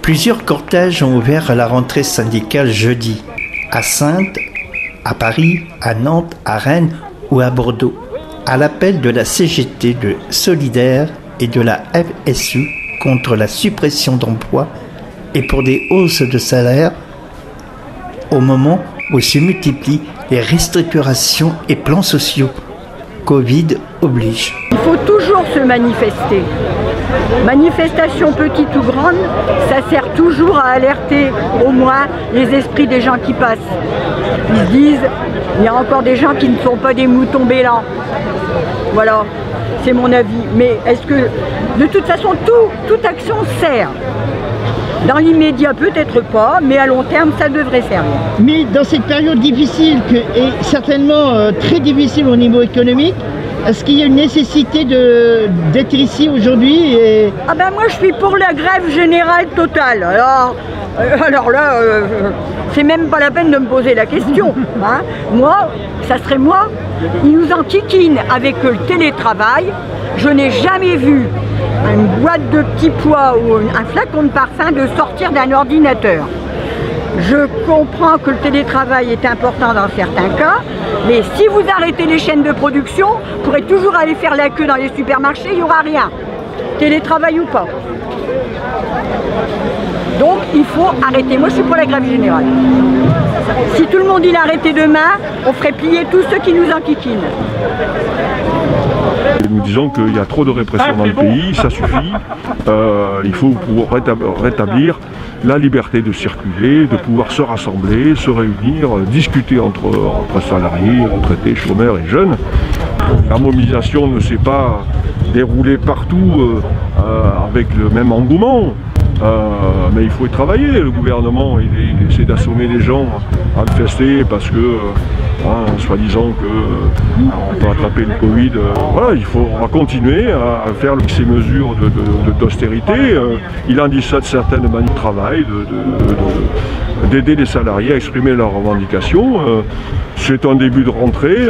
Plusieurs cortèges ont ouvert la rentrée syndicale jeudi, à Saintes, à Paris, à Nantes, à Rennes ou à Bordeaux, à l'appel de la CGT de Solidaires et de la FSU contre la suppression d'emplois et pour des hausses de salaire au moment où se multiplient les restructurations et plans sociaux. Covid oblige. Il faut toujours se manifester. Manifestation petite ou grande, ça sert toujours à alerter au moins les esprits des gens qui passent. Ils se disent, il y a encore des gens qui ne sont pas des moutons bêlants. Voilà, c'est mon avis. Mais est-ce que, de toute façon, toute action sert? Dans l'immédiat, peut-être pas, mais à long terme, ça devrait servir. Mais dans cette période difficile, et certainement très difficile au niveau économique, est-ce qu'il y a une nécessité d'être ici aujourd'hui Ah ben moi, je suis pour la grève générale totale. Alors là, c'est même pas la peine de me poser la question. Hein. Moi, ça serait moi. Ils nous enquiquinent avec le télétravail. Je n'ai jamais vu une boîte de petits pois ou un flacon de parfum de sortir d'un ordinateur. Je comprends que le télétravail est important dans certains cas, mais si vous arrêtez les chaînes de production, vous pourrez toujours aller faire la queue dans les supermarchés, il n'y aura rien. Télétravail ou pas. Donc il faut arrêter. Moi je suis pour la grève générale. Si tout le monde il arrêtait demain, on ferait plier tous ceux qui nous enquiquinent. Nous disons qu'il y a trop de répression dans le pays, ça suffit. Il faut rétablir la liberté de circuler, de pouvoir se rassembler, se réunir, discuter entre salariés, retraités, chômeurs et jeunes. La mobilisation ne s'est pas déroulée partout avec le même engouement. Mais il faut y travailler. Le gouvernement il essaie d'assommer les gens à manifester parce que, soi-disant qu'on peut attraper le Covid. Voilà, on va continuer à faire ces mesures d'austérité. Il en dit ça de certaines manières de travail, d'aider les salariés à exprimer leurs revendications. C'est un début de rentrée.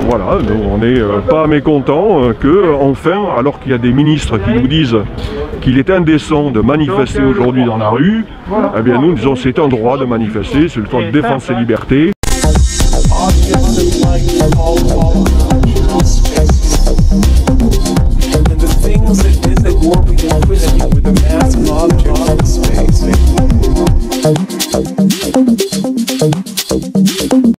Voilà, nous, on n'est pas mécontents que, enfin, alors qu'il y a des ministres qui nous disent qu'il est indécent de manifester aujourd'hui dans la rue, eh bien nous disons c'est un droit de manifester, c'est le droit de défendre ses libertés.